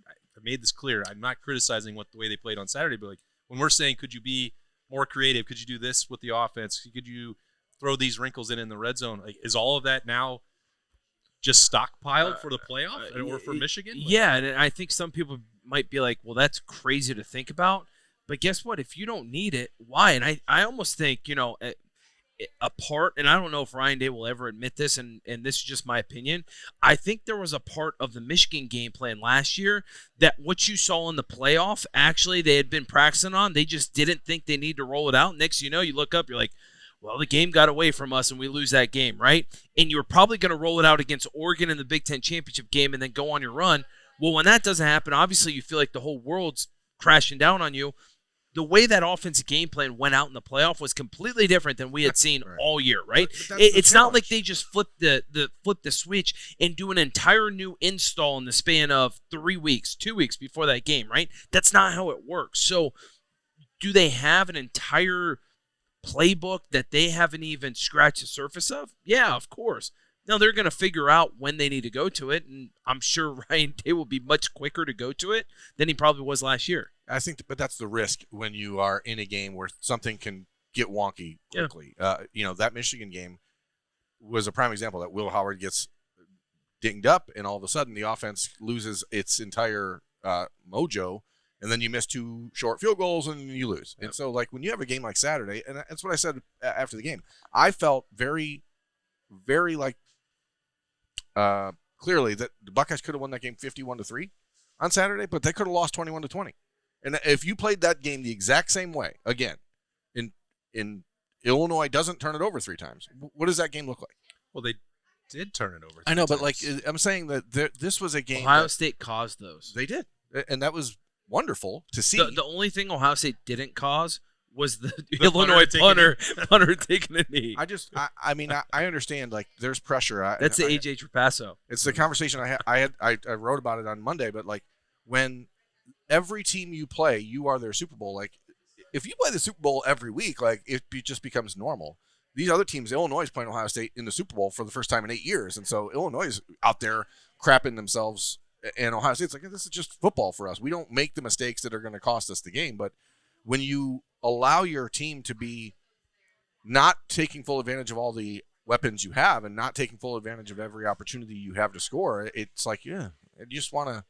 made this clear. I'm not criticizing the way they played on Saturday, but, like, when we're saying could you be – more creative? Could you do this with the offense? Could you throw these wrinkles in the red zone? Like, is all of that now just stockpiled for the playoff or for Michigan? Yeah, and I think some people might be like, well, that's crazy to think about. But guess what? If you don't need it, why? And I almost think, a part, and I don't know if Ryan Day will ever admit this, and this is just my opinion, I think there was a part of the Michigan game plan last year that what you saw in the playoff, actually they had been practicing on. They just didn't think they need to roll it out. Next you know, you look up, you're like, well, the game got away from us and we lose that game, right? And you're probably going to roll it out against Oregon in the Big Ten championship game and then go on your run. Well, when that doesn't happen, obviously you feel like the whole world's crashing down on you. The way that offensive game plan went out in the playoff was completely different than we had seen all year, right? It's not like they just flipped the switch and do an entire new install in the span of 3 weeks, 2 weeks before that game, right? That's not how it works. So do they have an entire playbook that they haven't even scratched the surface of? Yeah, of course. Now, they're going to figure out when they need to go to it, and I'm sure Ryan Day will be much quicker to go to it than he probably was last year. I think, but that's the risk when you are in a game where something can get wonky quickly. Yeah. That Michigan game was a prime example that Will Howard gets dinged up, and all of a sudden the offense loses its entire mojo, and then you miss 2 short field goals and you lose. Yep. And so, like, when you have a game like Saturday, and that's what I said after the game, I felt very, very clearly that the Buckeyes could have won that game 51-3 on Saturday, but they could have lost 21-20. And if you played that game the exact same way again, in Illinois doesn't turn it over 3 times, what does that game look like? Well, they did turn it over 3 I know, times. but, like, I'm saying that this was a game Ohio State caused those. They did, and that was wonderful to see. The only thing Ohio State didn't cause was the Illinois punter taking a knee. I understand, like, there's pressure. That's the AJ Trapasso. It's the conversation I wrote about it on Monday, but, like, when every team you play, you are their Super Bowl. Like, if you play the Super Bowl every week, like, it just becomes normal. These other teams, Illinois is playing Ohio State in the Super Bowl for the first time in 8 years, and so Illinois is out there crapping themselves, and Ohio State's like, this is just football for us. We don't make the mistakes that are going to cost us the game. But when you allow your team to be not taking full advantage of all the weapons you have and not taking full advantage of every opportunity you have to score, it's like, I just want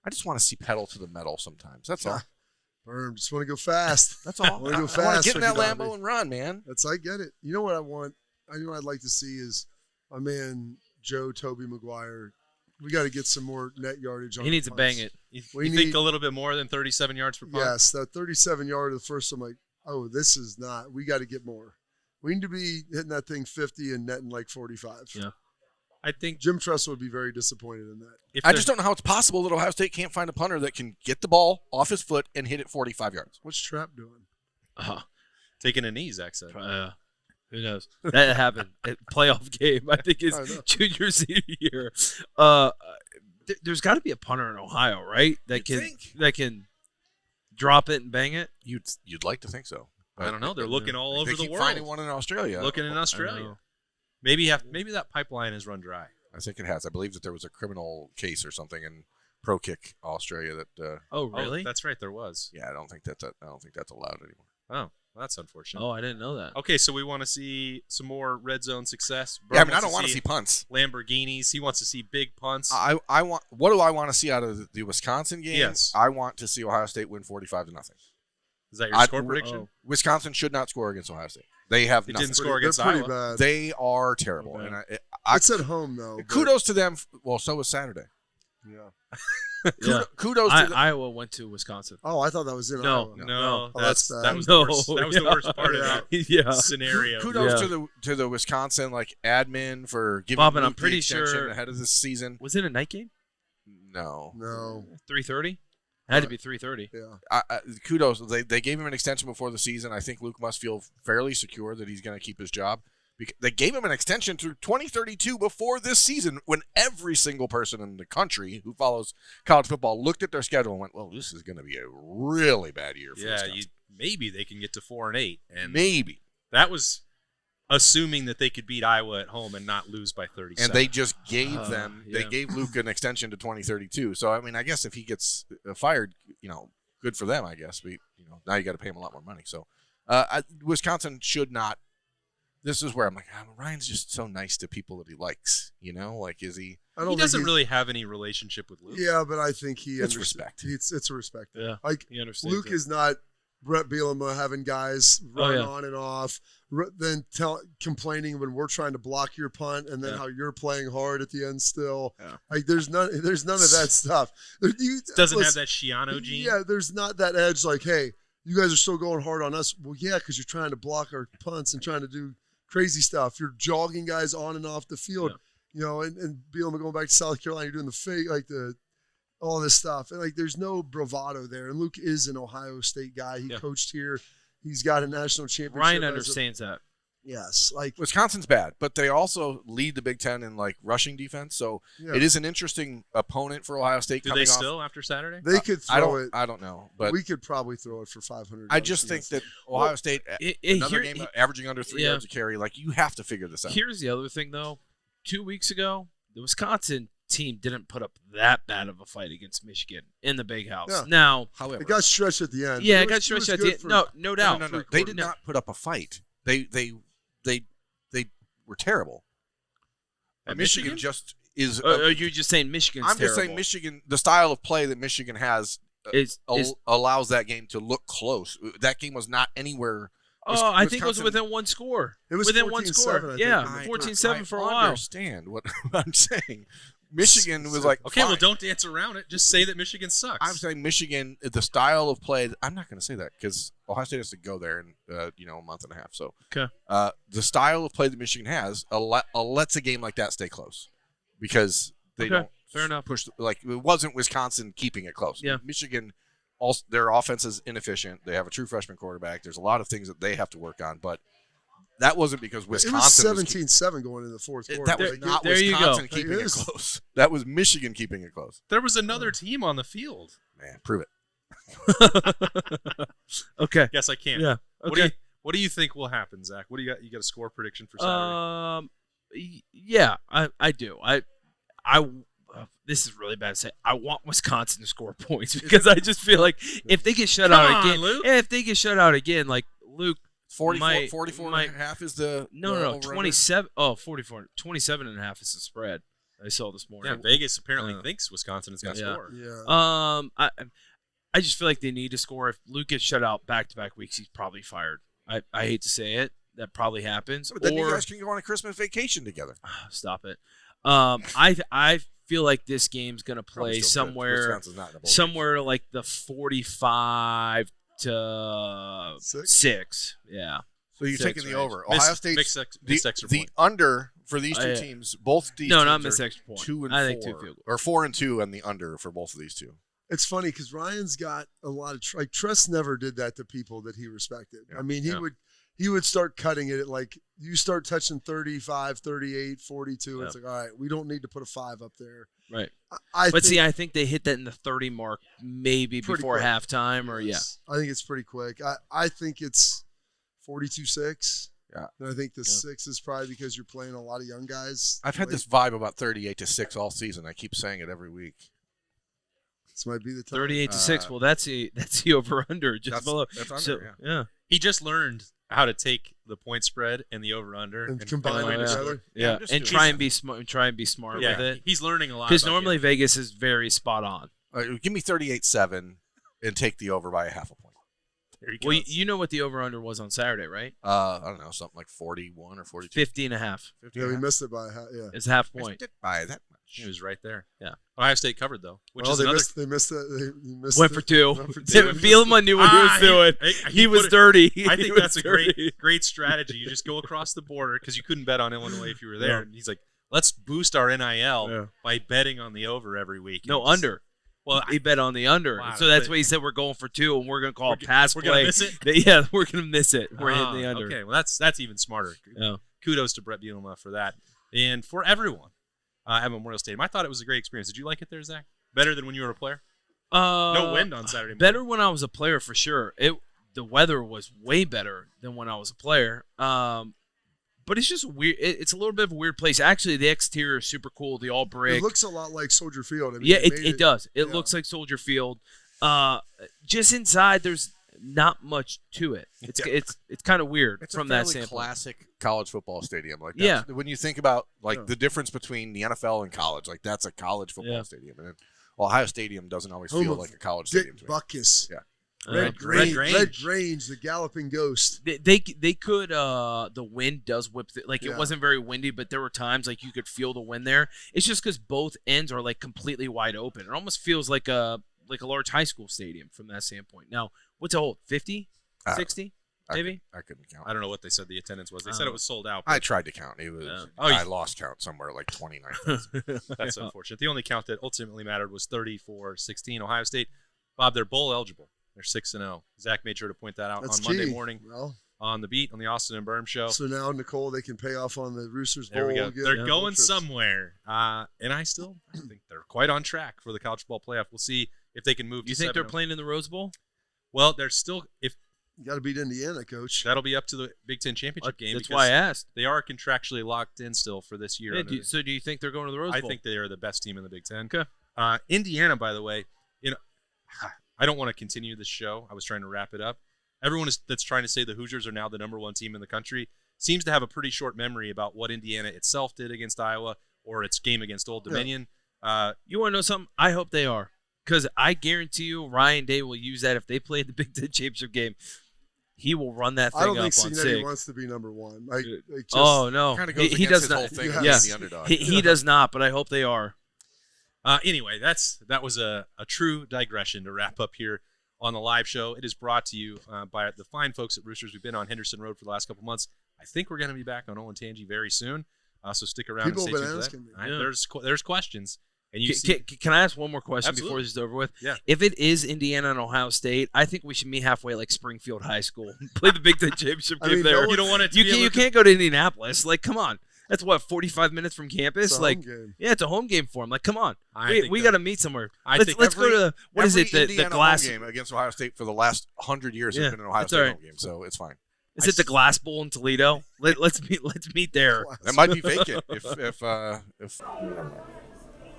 to see pedal to the metal sometimes. That's all. Birm, just want to go fast. That's all. I want to get in that Lambo and run, man. I get it. You know what I want? You know what I'd like to see is my man Joe Toby Maguire. We got to get some more net yardage on. He needs to bang it. You think a little bit more than 37 yards per punt? Yes, that 37-yard of the first. I'm like, oh, this is not. We got to get more. We need to be hitting that thing 50 and netting like 45. Yeah. I think Jim Tressel would be very disappointed in that. I just don't know how it's possible that Ohio State can't find a punter that can get the ball off his foot and hit it 45 yards. What's Trapp doing? Taking a knee, Zach said. Who knows? That happened at playoff game. I think his junior senior year. There's got to be a punter in Ohio, right? That can drop it and bang it. You'd like to think so. I don't know. They're looking all over the world. Finding one in Australia. Looking in Australia. Maybe that pipeline has run dry. I think it has. I believe that there was a criminal case or something in Pro Kick Australia that. Oh, really? That's right. There was. Yeah, I don't think that's allowed anymore. Oh, well, that's unfortunate. Oh, I didn't know that. Okay, so we want to see some more red zone success. Yeah, I don't want to see punts. Lamborghinis. He wants to see big punts. I want. What do I want to see out of the Wisconsin game? Yes. I want to see Ohio State win 45-0. Is that your score prediction? Wisconsin should not score against Ohio State. They have They nothing. didn't score against They're pretty Iowa. bad. They are terrible. Okay. And It's at home though. Kudos to them. Well, so was Saturday. Yeah. Kudos to them. Iowa went to Wisconsin. Oh, I thought that was in No, Iowa. no, Oh, that's bad. that was the worst. That was the worst part of that scenario. Kudos to the Wisconsin admin for giving Bob, and Luke I'm pretty the extension sure ahead of this season. Was it a night game? No. 3:30. It had to be 3:30. Yeah. Kudos. They gave him an extension before the season. I think Luke must feel fairly secure that he's going to keep his job. They gave him an extension through 2032 before this season, when every single person in the country who follows college football looked at their schedule and went, well, this is going to be a really bad year for Wisconsin. Maybe they can get to 4-8. And maybe. That was assuming that they could beat Iowa at home and not lose by 37. And they just gave they gave Luke an extension to 2032. So, I mean, I guess if he gets fired, good for them, I guess. But, now you got to pay him a lot more money. So, Wisconsin should not. This is where I'm like, Ryan's just so nice to people that he likes. Is he? He doesn't really have any relationship with Luke. Yeah, but I think it's respect. It's a respect. Yeah, he understands. Luke is not Brett Bielema having guys run on and off, then complaining when we're trying to block your punt, and then how you're playing hard at the end still. Yeah. There's none of that stuff. Doesn't have that Shiano gene. Yeah, there's not that edge like, hey, you guys are still going hard on us. Well, yeah, because you're trying to block our punts and trying to do crazy stuff. You're jogging guys on and off the field, and Bielema going back to South Carolina, you're doing the fake, all this stuff. And there's no bravado there. And Luke is an Ohio State guy. He coached here. He's got a national championship. Ryan understands that. Yes. Wisconsin's bad, but they also lead the Big Ten in rushing defense. So it is an interesting opponent for Ohio State. Do they still after Saturday? They could throw it. I don't know, but we could probably throw it for 500. I just think that Ohio State, another game averaging under 3 yards a carry, you have to figure this out. Here's the other thing, though. 2 weeks ago, the Wisconsin team didn't put up that bad of a fight against Michigan in the Big House. Yeah. Now, however, it got stretched at the end. Yeah, it got stretched at the end. No doubt. No. They did not put up a fight. They were terrible. Michigan just is. Are you just saying Michigan's I'm terrible? just saying Michigan. The style of play that Michigan has allows that game to look close. That game was not anywhere. I think it was within one score. It was within one score. Yeah, 14-7 for a while. I understand what I'm saying. Michigan was okay, fine. Well, don't dance around it. Just say that Michigan sucks. I'm saying Michigan, the style of play. I'm not going to say that because Ohio State has to go there in a month and a half. So, the style of play that Michigan has lets a game like that stay close because they don't fair enough push. It wasn't Wisconsin keeping it close. Yeah, Michigan. Also, their offense is inefficient. They have a true freshman quarterback. There's a lot of things that they have to work on, but that wasn't because Wisconsin. It was 17-7 going into the fourth quarter. That was not Wisconsin keeping it close. That was Michigan keeping it close. There was another team on the field. Man, prove it. Okay. Yes, I can. Yeah. Okay. What do you think will happen, Zach? What do you got? You got a score prediction for Saturday? Yeah, I do. This is really bad to say. I want Wisconsin to score points because I just feel like if they get shut out again, Luke, 44 and a half is the No, 27. Oh, 44. 27 and a half is the spread. I saw this morning. Yeah, Vegas apparently thinks Wisconsin is going to score. Yeah. I just feel like they need to score. If Luke gets shut out back-to-back weeks, he's probably fired. I hate to say it. That probably happens. But then you guys can go on a Christmas vacation together. Stop it. I feel like this game's going to play somewhere like the 45 to 6. Yeah. So you're taking the over. Ohio State's the point. under for these two teams. Both these teams not miss extra point. 2 and I 4, think 2 field goals. or 4 and 2, and the under for both of these two. It's funny because Ryan's got a lot of Tress never did that to people that he respected. Yeah. I mean, he would start cutting it at like you start touching 35, 38, 42. It's like, all right, we don't need to put a 5 up there. Right. I think they hit that in the 30 mark maybe before quick. halftime or I think it's pretty quick. I think it's 42-6. Yeah. And I think the 6 is probably because you're playing a lot of young guys. I've had this vibe about 38-6 all season. I keep saying it every week. This might be the time. 38-6. Well, that's the over under just below. That's under, so, yeah. He just learned how to take the point spread and the over under and combine them together. Yeah, and try and be smart. With it. He's learning a lot. Because normally Vegas is very spot on. Give me 38-7 and take the over by a half a point. There he goes. Well, you know what the over under was on Saturday, right? I don't know, something like 41 or 42. 50.5. Yeah, we missed it by a half. Yeah, it's a half point. Missed it by that much. He was right there. Yeah. Ohio State covered though, which well, is they missed it. They missed went for 2. Bielema knew what he was doing. He was dirty. I think that's a great strategy. You just go across the border because you couldn't bet on Illinois if you were there. Yeah. And he's like, let's boost our NIL by betting on the over every week. No, under. Well, he bet on the under. Wow, so that's why he said we're going for 2 and we're going to call it pass play. We're going to miss it? Yeah, we're going to miss it. We're hitting the under. Okay, well, that's even smarter. Yeah. Kudos to Brett Bielema for that. And for everyone at Memorial Stadium. I thought it was a great experience. Did you like it there, Zach? Better than when you were a player? No wind on Saturday morning. Better when I was a player for sure. The weather was way better than when I was a player. But it's just weird. It's a little bit of a weird place. Actually, the exterior is super cool. The all brick. It looks a lot like Soldier Field. I mean, yeah, it does. It looks like Soldier Field. Just inside, there's not much to it. It's kind of weird from that standpoint. It's a classic college football stadium. Like when you think about the difference between the NFL and college, like that's a college football stadium, and then Ohio Stadium doesn't always feel like a college stadium. Buckeyes. Yeah. Red Grange, the galloping ghost. They could the wind does whip it wasn't very windy, but there were times like you could feel the wind there. It's just because both ends are like completely wide open. It almost feels like a large high school stadium from that standpoint. Now, what's it hold? 50? 60? Maybe? I couldn't count. I don't know what they said the attendance was. They said it was sold out. I tried to count. It was I lost count somewhere like 29,000. That's unfortunate. The only count that ultimately mattered was 34-16. Ohio State, Bob, they're bowl eligible. They're 6-0. Zach made sure to point that out on Monday morning on the beat on the Austin Birm Show. So now, Nicole, they can pay off on the Roosters bowl. There we go. They're going somewhere. And I think they're quite on track for the college football playoff. We'll see if they can move to 7-0. You think they're playing in the Rose Bowl? Well, they're still – if you got to beat Indiana, Coach. That'll be up to the Big Ten championship game. That's why I asked. They are contractually locked in still for this year. Yeah, so do you think they're going to the Rose Bowl? I think they are the best team in the Big Ten. Okay. Indiana, by the way, I don't want to continue this show. I was trying to wrap it up. Everyone that's trying to say the Hoosiers are now the number 1 team in the country seems to have a pretty short memory about what Indiana itself did against Iowa or its game against Old Dominion. You want to know something? I hope they are. Because I guarantee you Ryan Day will use that if they play the Big Ten championship game. He will run that thing up on 6. I don't think Cincinnati wants to be number 1. No. Kind of goes he does not. His whole thing the underdog. He does not, but I hope they are. Anyway, that was a true digression to wrap up here on the live show. It is brought to you by the fine folks at Roosters. We've been on Henderson Road for the last couple months. I think we're going to be back on Olentangy very soon, so stick around and stay tuned for that. Me. There's questions. And can I ask one more question Absolutely. before this is over with? Yeah. If it is Indiana and Ohio State, I think we should meet halfway like Springfield High School. Play the Big Ten championship game there. You don't want it to you can't go to Indianapolis. Like, come on. That's 45 minutes from campus. It's a home game. Yeah, it's a home game for them. Like, come on. We got to meet somewhere. Let's go to the Glass home game against Ohio State for the last 100 years has been an Ohio State home game, so it's fine. Is it the Glass Bowl in Toledo? Let's meet there. That might be vacant if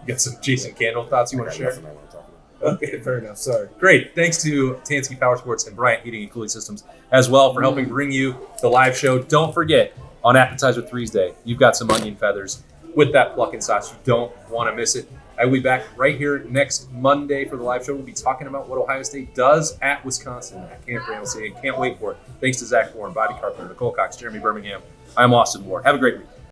You got some Jason Candle thoughts you want to share? Okay, fair enough. Sorry. Great. Thanks to Tansky Power Sports and Bryant Heating and Cooling Systems as well for helping bring you the live show. Don't forget, on Appetizer Threes Day, you've got some onion feathers with that plucking sauce. You don't want to miss it. I will be back right here next Monday for the live show. We'll be talking about what Ohio State does at Wisconsin at Camp Randall City. Can't wait for it. Thanks to Zach Boren, Bobby Carpenter, Nicole Cox, Jeremy Birmingham. I'm Austin Moore. Have a great week.